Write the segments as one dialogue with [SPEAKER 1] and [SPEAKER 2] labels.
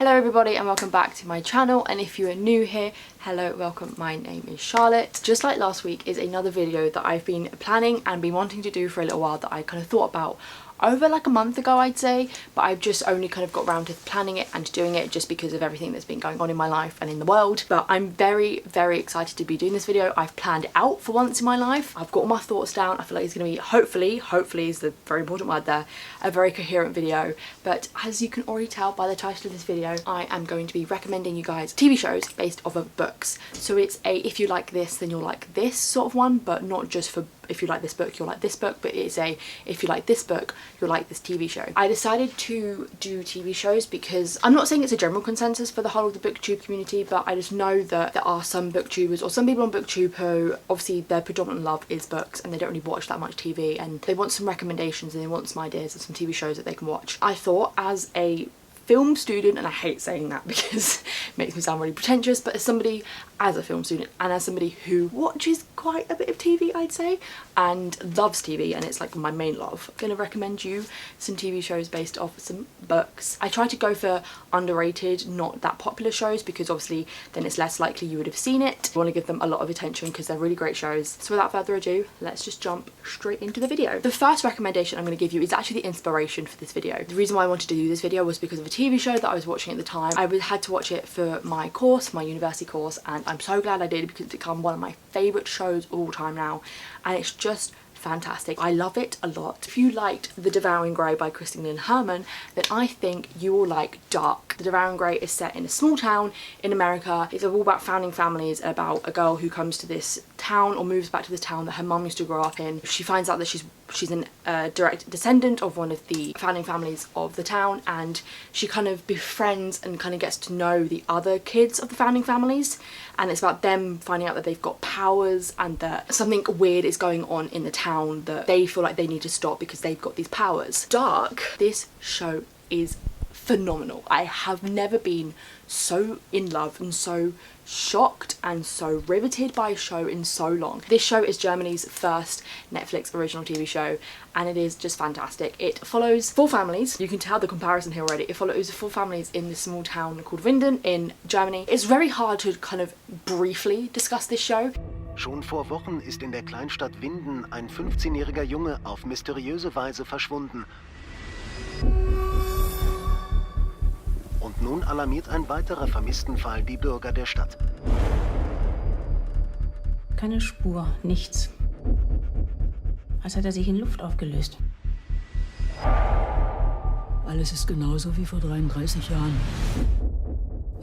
[SPEAKER 1] Hello everybody and welcome back to my channel, and if you are new here, hello, welcome, my name is Charlotte. Just like last week is another video that I've been planning and been wanting to do for a little while that I kind of thought about over like a month ago, I'd say, but I've just only kind of got around to planning it and doing it just because of everything that's been going on in my life and in the world. But I'm very excited to be doing this video. I've planned it out for once in my life. I've got all my thoughts down. I feel like it's going to be hopefully is the very important word there, a very coherent video. But as you can already tell by the title of this video, I am going to be recommending you guys TV shows based off of books. So it's a if you like this then you'll like this sort of one, but not just for if you like this book you'll like this book, but it's a if you like this book you'll like this TV show. I decided to do TV shows because I'm not saying it's a general consensus for the whole of the booktube community, but I just know that there are some booktubers or some people on booktube who obviously their predominant love is books and they don't really watch that much TV, and they want some recommendations and they want some ideas of some TV shows that they can watch. I thought as a film student, and I hate saying that because it makes me sound really pretentious, but as a film student and as somebody who watches quite a bit of TV, I'd say, and loves TV, and it's like my main love, I'm gonna recommend you some TV shows based off some books. I try to go for underrated, not that popular shows, because obviously then it's less likely you would have seen it. I want to give them a lot of attention because they're really great shows. So without further ado, let's just jump straight into the video. The first recommendation I'm going to give you is actually the inspiration for this video. The reason why I wanted to do this video was because of a TV show that I was watching at the time. I had to watch it for my course, my university course, and I'm so glad I did because it's become one of my favourite shows of all time now, and it's just fantastic. I love it a lot. If you liked The Devouring Grey by Christine and Herman, then I think you will like Dark. The Devouring Grey is set in a small town in America. It's all about founding families, about a girl who comes to this town or moves back to this town that her mum used to grow up in. She finds out that she's a direct descendant of one of the founding families of the town, and she kind of befriends and kind of gets to know the other kids of the founding families, and it's about them finding out that they've got powers and that something weird is going on in the town that they feel like they need to stop because they've got these powers. Dark, this show is phenomenal. I have never been so in love and so shocked and so riveted by a show in so long. This show is Germany's first Netflix original TV show, and it is just fantastic. It follows four families. You can tell the comparison here already. It follows four families in this small town called Winden in Germany. It's very hard to kind of briefly discuss this show.
[SPEAKER 2] Schon vor Wochen ist in der Kleinstadt Winden ein 15-jähriger Junge auf mysteriöse Weise verschwunden. Und nun alarmiert ein weiterer Vermisstenfall die Bürger der Stadt.
[SPEAKER 3] Keine Spur, nichts. Als hätte er sich in Luft aufgelöst.
[SPEAKER 4] Alles ist genauso wie vor 33 Jahren.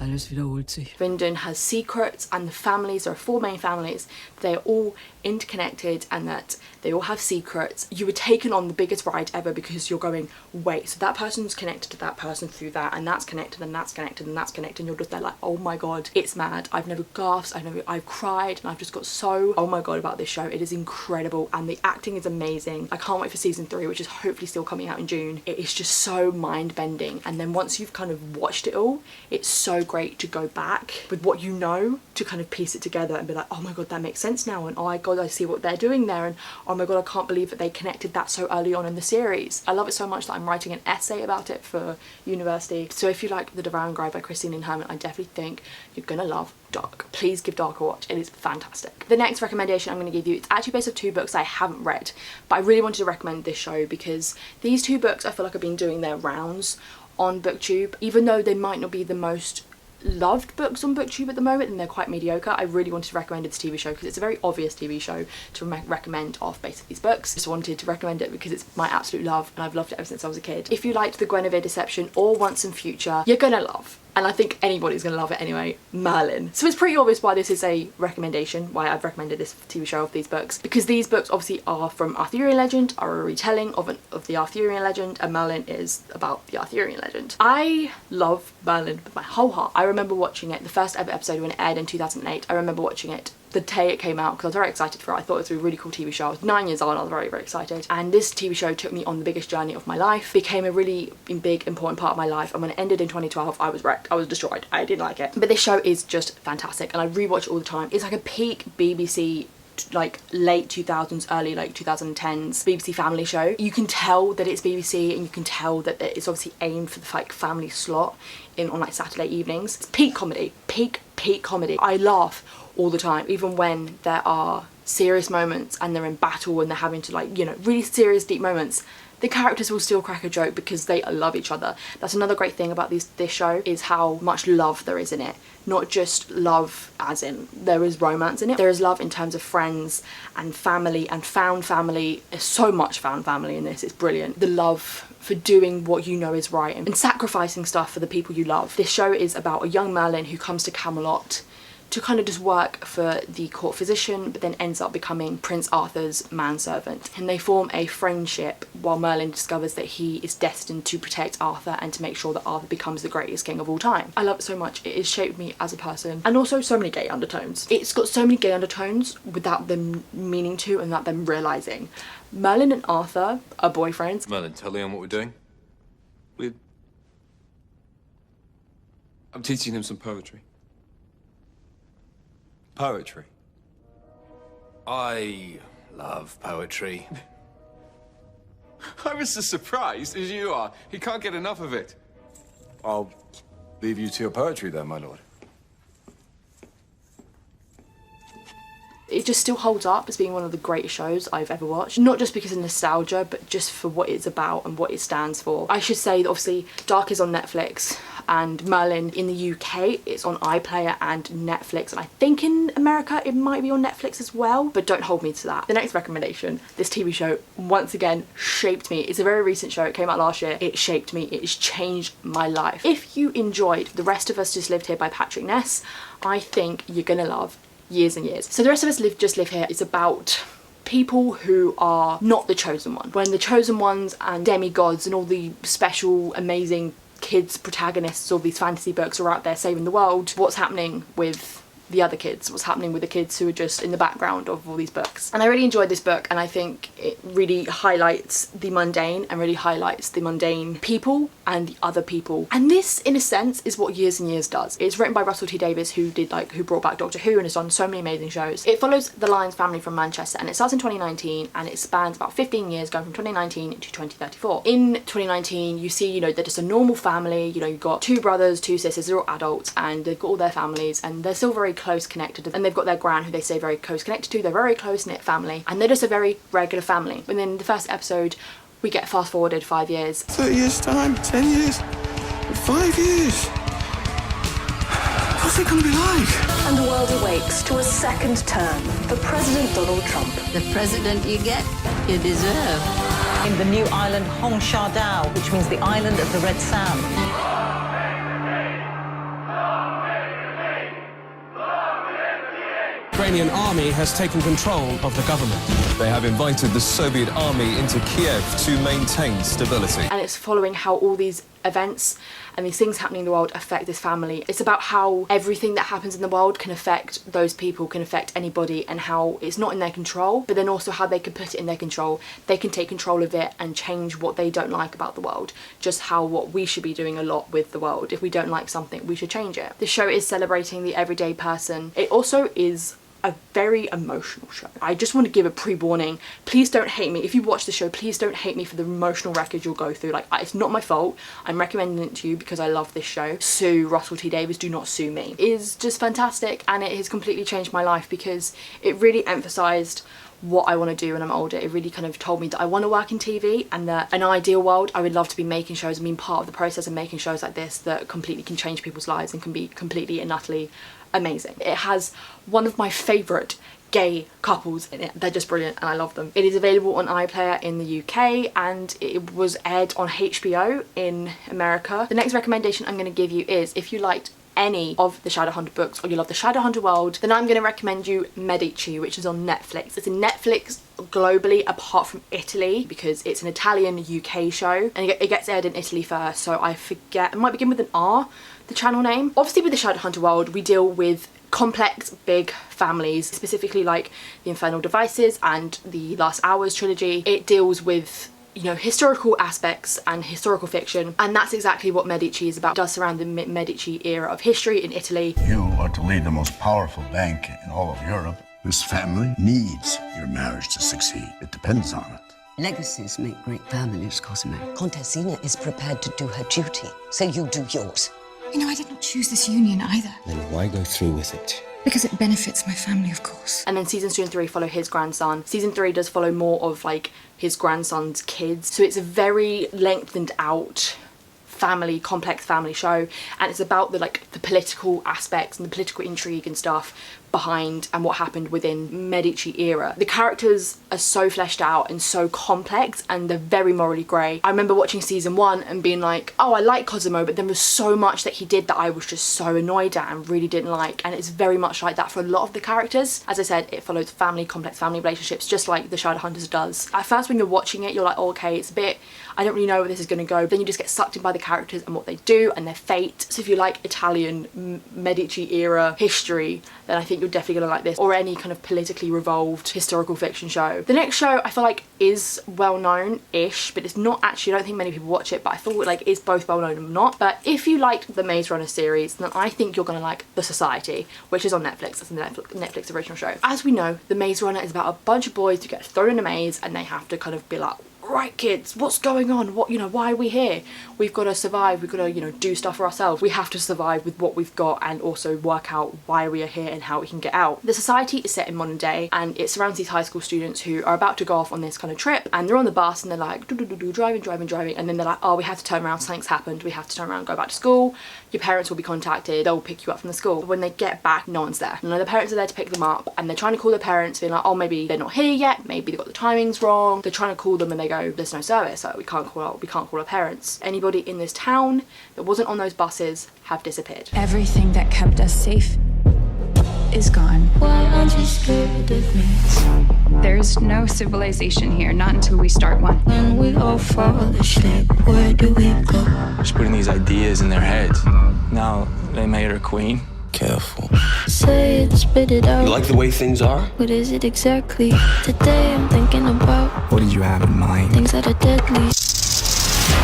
[SPEAKER 4] Alles wiederholt sich.
[SPEAKER 1] Winden has secrets, and the families, there are four main families, they are all interconnected and that they all have secrets. You were taken on the biggest ride ever because you're going, wait, so that person's connected to that person through that, and that's connected and that's connected and that's connected, and you're just there like, oh my god, it's mad. I've never gasped, I've cried, and I've just got so oh my god about this show. It is incredible and the acting is amazing. I can't wait for season 3, which is hopefully still coming out in June. It is just so mind-bending, and then once you've kind of watched it all, it's so great to go back with what you know to kind of piece it together and be like, oh my god, that makes sense now, and oh my god, I see what they're doing there, and oh my god, I can't believe that they connected that so early on in the series. I love it so much that I'm writing an essay about it for university. So if you like The Devouring Grey by Christine and Herman, I definitely think you're gonna love Dark. Please give Dark a watch. It is fantastic. The next recommendation I'm going to give you, it's actually based off two books I haven't read, but I really wanted to recommend this show because these two books I feel like have been doing their rounds on BookTube. Even though they might not be the most loved books on BookTube at the moment and they're quite mediocre, I really wanted to recommend this TV show because it's a very obvious TV show to recommend off based of these books. Just wanted to recommend it because it's my absolute love and I've loved it ever since I was a kid. If you liked The Guinevere Deception or Once and Future, you're gonna love, and I think anybody's gonna love it anyway, Merlin. So it's pretty obvious why this is a recommendation, why I've recommended this TV show of these books, because these books obviously are from Arthurian legend, are a retelling of the Arthurian legend, and Merlin is about the Arthurian legend. I love Merlin with my whole heart. I remember watching it, the first ever episode when it aired in 2008, I remember watching it the day it came out because I was very excited for it. I thought it was a really cool TV show. I was 9 years old and I was very excited, and this TV show took me on the biggest journey of my life, became a really big important part of my life, and when it ended in 2012 I was wrecked. I was destroyed. I didn't like it. But this show is just fantastic and I rewatch it all the time. It's like a peak BBC like late 2000s, early like 2010s BBC Family show. You can tell that it's BBC, and you can tell that it's obviously aimed for the like family slot on like Saturday evenings. It's peak comedy, peak comedy. I laugh all the time, even when there are serious moments and they're in battle and they're having to like, you know, really serious deep moments. The characters will still crack a joke because they love each other. That's another great thing about this show, is how much love there is in it. Not just love as in there is romance in it. There is love in terms of friends and family and found family. There's so much found family in this. It's brilliant. The love for doing what you know is right and sacrificing stuff for the people you love. This show is about a young Merlin who comes to Camelot to kind of just work for the court physician, but then ends up becoming Prince Arthur's manservant. And they form a friendship while Merlin discovers that he is destined to protect Arthur and to make sure that Arthur becomes the greatest king of all time. I love it so much. It has shaped me as a person. And also so many gay undertones. It's got so many gay undertones without them meaning to and without them realising. Merlin and Arthur are boyfriends.
[SPEAKER 5] Merlin, tell Leon what we're doing. I'm teaching him some poetry. Poetry? I love poetry.
[SPEAKER 6] I was as surprised as you are. He can't get enough of it.
[SPEAKER 5] I'll leave you to your poetry then, my lord.
[SPEAKER 1] It just still holds up as being one of the greatest shows I've ever watched. Not just because of nostalgia, but just for what it's about and what it stands for. I should say that obviously Dark is on Netflix, and Merlin in the UK it's on iPlayer and Netflix, and I think in America it might be on Netflix as well, but don't hold me to that. The next recommendation, this TV show once again shaped me. It's a very recent show, it came out last year. It shaped me, it has changed my life. If you enjoyed The Rest of Us Just Lived Here by Patrick Ness, I think you're gonna love Years and Years. So The Rest of Us Just Live Here is about people who are not the chosen one. When the chosen ones and demigods and all the special, amazing kids protagonists of these fantasy books are out there saving the world, what's happening with the other kids? What's happening with the kids who are just in the background of all these books? And I really enjoyed this book, and I think it really highlights the mundane and really highlights the mundane people and the other people. And this, in a sense, is what Years and Years does. It's written by Russell T Davies, who brought back Doctor Who and has done so many amazing shows. It follows the Lyons family from Manchester, and it starts in 2019, and it spans about 15 years, going from 2019 to 2034. In 2019, you see, you know, they're just a normal family. You know, you've got 2 brothers, 2 sisters, they're all adults, and they've got all their families, and they're still very close connected, and they've got their gran who they stay very close connected to. They're very close-knit family, and they're just a very regular family. And then the first episode we get fast forwarded 5 years.
[SPEAKER 7] 30 years time, 10 years, 5 years. What's it gonna be like?
[SPEAKER 8] And the world awakes to a second term for President Donald Trump.
[SPEAKER 9] The president you get, you deserve.
[SPEAKER 10] In the new island Hong Sha Dao, which means the island of the Red Sand.
[SPEAKER 7] The Ukrainian army has taken control of the government.
[SPEAKER 5] They have invited the Soviet army into Kiev to maintain stability.
[SPEAKER 1] And it's following how all these events and these things happening in the world affect this family. It's about how everything that happens in the world can affect those people, can affect anybody, and how it's not in their control, but then also how they can put it in their control. They can take control of it and change what they don't like about the world. Just how what we should be doing a lot with the world. If we don't like something, we should change it. The show is celebrating the everyday person. It also is a very emotional show. I just want to give a pre-warning. Please don't hate me. If you watch the show, please don't hate me for the emotional wreckage you'll go through. Like, it's not my fault. I'm recommending it to you because I love this show. Sue Russell T Davies, do not sue me. It is just fantastic, and it has completely changed my life because it really emphasised what I want to do when I'm older. It really kind of told me that I want to work in TV, and that in an ideal world I would love to be making shows and being part of the process of making shows like this that completely can change people's lives and can be completely and utterly amazing. It has one of my favourite gay couples in it. They're just brilliant and I love them. It is available on iPlayer in the UK, and it was aired on HBO in America. The next recommendation I'm going to give you is, if you liked any of the Shadowhunter books or you love the Shadowhunter world, then I'm going to recommend you Medici, which is on Netflix. It's in Netflix globally apart from Italy because it's an Italian UK show, and it gets aired in Italy first, so I forget, it might begin with an R, the channel name. Obviously with the Shadowhunter world we deal with complex big families, specifically like the Infernal Devices and the Last Hours trilogy. It deals with, you know, historical aspects and historical fiction, and that's exactly what Medici is about. It does surround the Medici era of history in Italy.
[SPEAKER 11] You are to lead the most powerful bank in all of Europe. This family needs your marriage to succeed. It depends on it.
[SPEAKER 9] Legacies make great families, Cosimo. Contessina is prepared to do her duty, so you do yours.
[SPEAKER 12] You know, I did not choose this union either.
[SPEAKER 13] Then why go through with it?
[SPEAKER 12] Because it benefits my family, of course.
[SPEAKER 1] And then seasons 2 and 3 follow his grandson. Season 3 does follow more of like his grandson's kids. So it's a very lengthened out complex family show, and it's about the political aspects and the political intrigue and stuff behind and what happened within Medici era. The characters are so fleshed out and so complex, and they're very morally grey. I remember watching season 1 and being like, oh, I like Cosimo, but there was so much that he did that I was just so annoyed at and really didn't like, and it's very much like that for a lot of the characters. As I said, it follows complex family relationships, just like the Shadowhunters does. At first when you're watching it, you're like, oh, okay, it's a bit, I don't really know where this is going to go. Then you just get sucked in by the characters and what they do and their fate. So if you like Italian Medici era history, then I think you're definitely gonna like this, or any kind of politically revolved historical fiction show. The next show I feel like is well known-ish, but it's not actually, I don't think many people watch it, but I thought like it's both well known and not. But if you liked the Maze Runner series, then I think you're gonna like The Society, which is on Netflix. It's a Netflix original show. As we know, The Maze Runner is about a bunch of boys who get thrown in a maze and they have to kind of be like, right kids, what's going on? What, why are we here? We've got to survive. We've got to, do stuff for ourselves. We have to survive with what we've got and also work out why we are here and how we can get out. The Society is set in modern day, and it surrounds these high school students who are about to go off on this kind of trip, and they're on the bus and they're like driving, and then they're like, oh, we have to turn around, something's happened, we have to turn around and go back to school. Your parents will be contacted, they'll pick you up from the school. But when they get back, no one's there. None of the parents are there to pick them up, and they're trying to call their parents, being like, oh, maybe they're not here yet, maybe they got the timings wrong. They're trying to call them and they go, there's no service, so we can't call our parents. Anybody in this town that wasn't on those buses have disappeared.
[SPEAKER 12] Everything that kept us safe is gone. Why aren't you scared of me? There's no civilization here, not until we start one. When we all fall asleep, where do we go?
[SPEAKER 14] Just putting these ideas in their heads. Now they made her queen.
[SPEAKER 13] Careful.
[SPEAKER 15] Say it, spit it out.
[SPEAKER 13] You like the way things are?
[SPEAKER 15] What is it exactly? Today I'm thinking about
[SPEAKER 13] What did you have in mind?
[SPEAKER 15] things that are deadly.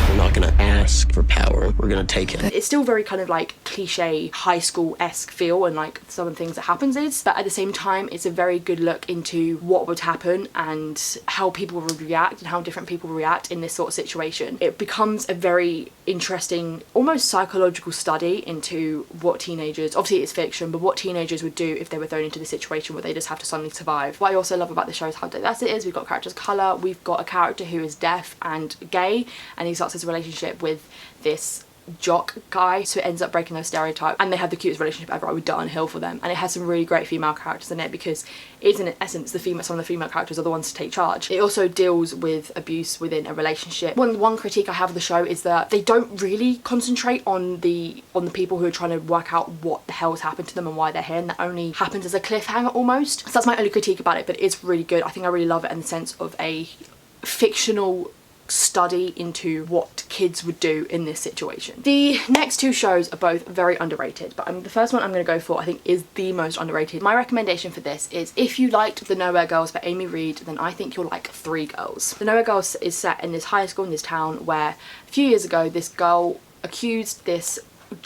[SPEAKER 13] We're not gonna ask for power, we're gonna take it.
[SPEAKER 1] It's still very kind of like cliche high school-esque feel, and like some of the things that happens is, but at the same time it's a very good look into what would happen and how people would react and how different people react in this sort of situation. It becomes a very interesting, almost psychological study into what teenagers, obviously it's fiction, but what teenagers would do if they were thrown into this situation where they just have to suddenly survive. What I also love about the show is how diverse it is. We've got characters of colour, we've got a character who is deaf and gay, and he starts his relationship with this jock guy, so it ends up breaking those stereotypes, and they have the cutest relationship ever. I would die on a hill for them, and it has some really great female characters in it, because it's in essence some of the female characters are the ones to take charge. It also deals with abuse within a relationship. One critique I have of the show is that they don't really concentrate on the people who are trying to work out what the hell's happened to them and why they're here, and that only happens as a cliffhanger almost. So that's my only critique about it, but it's really good. I think I really love it in the sense of a fictional study into what kids would do in this situation. The next two shows are both very underrated, but the first one I'm going to go for I think is the most underrated. My recommendation for this is, if you liked The Nowhere Girls by Amy Reed, then I think you'll like Three Girls. The Nowhere Girls is set in this high school in this town where a few years ago this girl accused this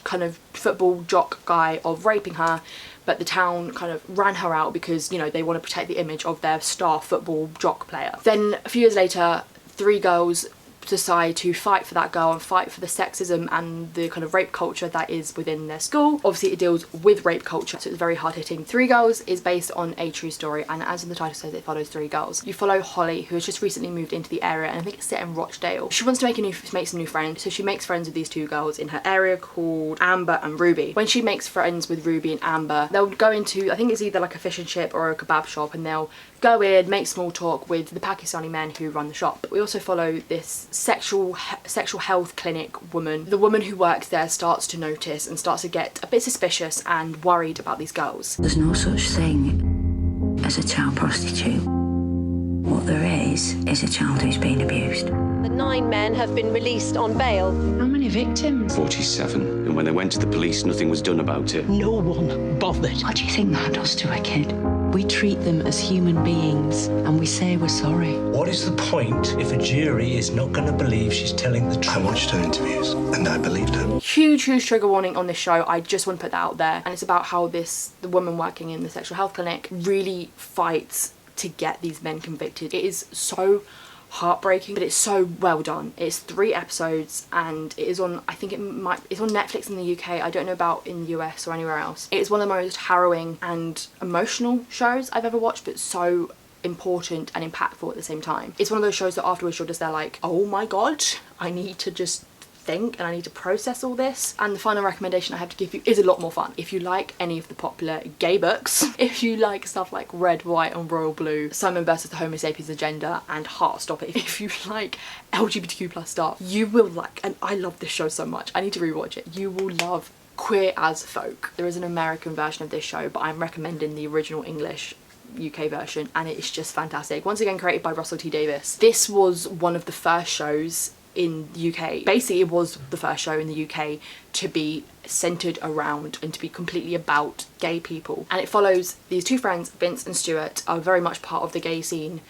[SPEAKER 1] kind of football jock guy of raping her, but the town kind of ran her out because, they want to protect the image of their star football jock player. Then a few years later, Three girls decide to fight for that girl and fight for the sexism and the kind of rape culture that is within their school. Obviously it deals with rape culture, so it's very hard hitting. Three Girls is based on a true story, and as the title says, it follows three girls. You follow Holly, who has just recently moved into the area, and I think it's set in Rochdale. She wants to make some new friends, so she makes friends with these two girls in her area called Amber and Ruby. When she makes friends with Ruby and Amber, they'll go into, I think it's either like a fish and chip or a kebab shop, and they'll go in, make small talk with the Pakistani men who run the shop. We also follow this sexual health clinic woman. The woman who works there starts to notice and starts to get a bit suspicious and worried about these girls.
[SPEAKER 3] There's no such thing as a child prostitute. What there is a child who's been abused.
[SPEAKER 16] The 9 men have been released on bail.
[SPEAKER 3] How many victims?
[SPEAKER 17] 47. And when they went to the police, nothing was done about it.
[SPEAKER 3] No one bothered. What do you think that does to a kid?
[SPEAKER 9] We treat them as human beings and we say we're sorry.
[SPEAKER 17] What is the point if a jury is not going to believe she's telling the truth?
[SPEAKER 11] I watched her interviews and I believed her.
[SPEAKER 1] Huge trigger warning on this show. I just want to put that out there. And it's about how the woman working in the sexual health clinic really fights to get these men convicted. It is so heartbreaking, but it's so well done. It's 3 episodes and it is on, I think it's on Netflix in the UK. I don't know about in the US or anywhere else. It is one of the most harrowing and emotional shows I've ever watched, but so important and impactful at the same time. It's one of those shows that afterwards you're just there like, oh my god, I need to just think and I need to process all this. And the final recommendation I have to give you is a lot more fun. If you like any of the popular gay books, if you like stuff like Red, White and Royal Blue, Simon versus the Homo sapiens agenda and Heartstopper, if you like LGBTQ plus stuff, you will like, and I love this show so much, I need to rewatch it, you will love Queer as Folk. There is an American version of this show, but I'm recommending the original English UK version, and it is just fantastic. Once again created by Russell T Davies. This was one of the first shows in the UK. Basically it was the first show in the UK to be centred around and to be completely about gay people, and it follows these 2 friends, Vince and Stuart, are very much part of the gay scene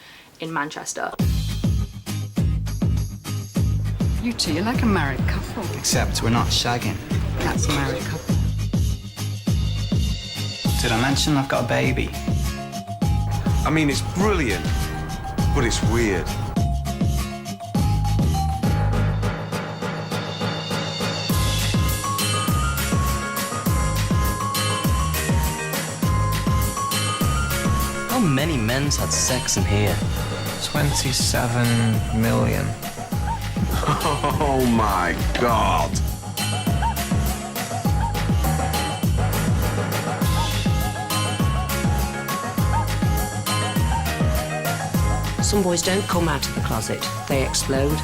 [SPEAKER 1] in Manchester.
[SPEAKER 18] You two, you're like a married couple.
[SPEAKER 19] Except we're not shagging.
[SPEAKER 18] That's a married couple.
[SPEAKER 19] Did I mention I've got a baby?
[SPEAKER 6] I mean, it's brilliant, but it's weird.
[SPEAKER 13] How many men's had sex in here?
[SPEAKER 14] 27 million.
[SPEAKER 6] Oh my god.
[SPEAKER 9] Some boys don't come out of the closet, they explode.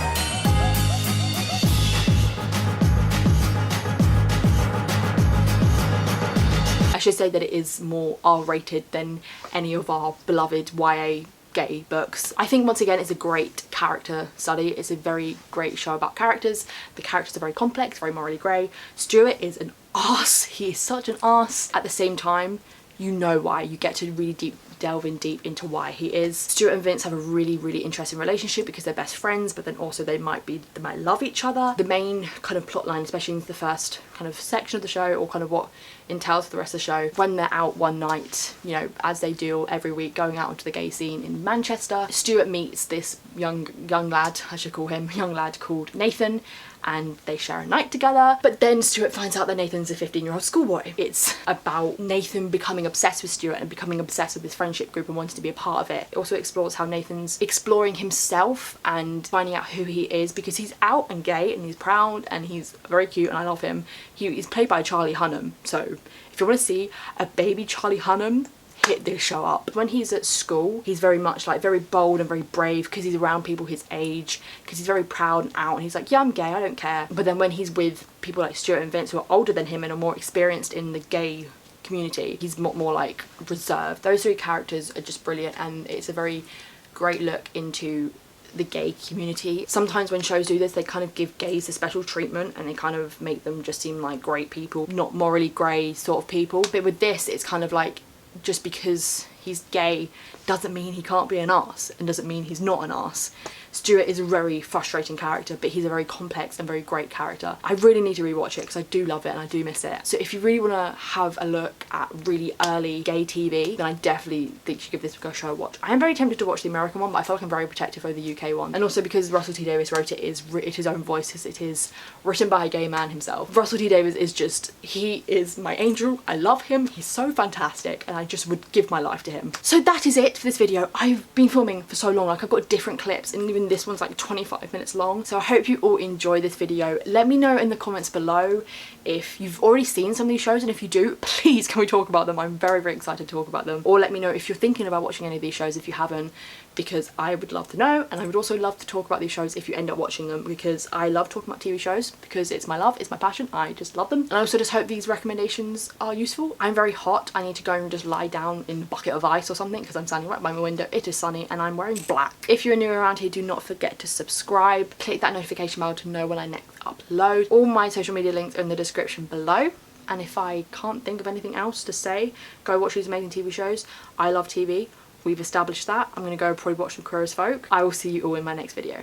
[SPEAKER 1] I should say that it is more R-rated than any of our beloved YA gay books. I think once again it's a great character study. It's a very great show about characters. The characters are very complex, very morally grey. Stuart is an arse. He is such an arse. At the same time, you know why. You get to really delve in deep into why he is. Stuart and Vince have a really interesting relationship because they're best friends, but then also they might love each other. The main kind of plot line, especially in the first kind of section of the show, or kind of what entails for the rest of the show, when they're out one night, you know, as they do every week, going out onto the gay scene in Manchester, Stuart meets this young lad, I should call him, young lad called Nathan, and they share a night together. But then Stuart finds out that Nathan's a 15-year-old schoolboy. It's about Nathan becoming obsessed with Stuart and becoming obsessed with his friendship group and wanting to be a part of it. It also explores how Nathan's exploring himself and finding out who he is, because he's out and gay and he's proud and he's very cute and I love him. He's played by Charlie Hunnam, so if you want to see a baby Charlie Hunnam, hit this show up. When he's at school, he's very much like very bold and very brave because he's around people his age, because he's very proud and out, and he's like, yeah, I'm gay, I don't care. But then when he's with people like Stuart and Vince who are older than him and are more experienced in the gay community, he's more like reserved. Those 3 characters are just brilliant, and it's a very great look into the gay community. Sometimes when shows do this, they kind of give gays a special treatment and they kind of make them just seem like great people, not morally grey sort of people. But with this, it's kind of like, just because he's gay doesn't mean he can't be an arse, and doesn't mean he's not an arse. Stuart is a very frustrating character, but he's a very complex and very great character. I really need to rewatch it because I do love it and I do miss it. So if you really want to have a look at really early gay TV, then I definitely think you should give this show a watch. I am very tempted to watch the American one, but I feel like I'm very protective over the UK one. And also because Russell T Davies wrote it, it is his own voice, it is written by a gay man himself. Russell T Davies is just, he is my angel. I love him. He's so fantastic and I just would give my life to him. So that is it for this video. I've been filming for so long, like I've got different clips, and even this one's like 25 minutes long. So I hope you all enjoy this video. Let me know in the comments below if you've already seen some of these shows, and if you do, please can we talk about them? I'm very excited to talk about them. Or let me know if you're thinking about watching any of these shows if you haven't, because I would love to know, and I would also love to talk about these shows if you end up watching them, because I love talking about TV shows because it's my love, it's my passion, I just love them. And I also just hope these recommendations are useful. I'm very hot, I need to go and just lie down in a bucket of ice or something because I'm standing right by my window. It is sunny and I'm wearing black. If you're new around here, do not forget to subscribe, click that notification bell to know when I next upload. All my social media links are in the description below. And if I can't think of anything else to say, go watch these amazing TV shows. I love TV. We've established that. I'm going to go probably watch some Queer as Folk. I will see you all in my next video.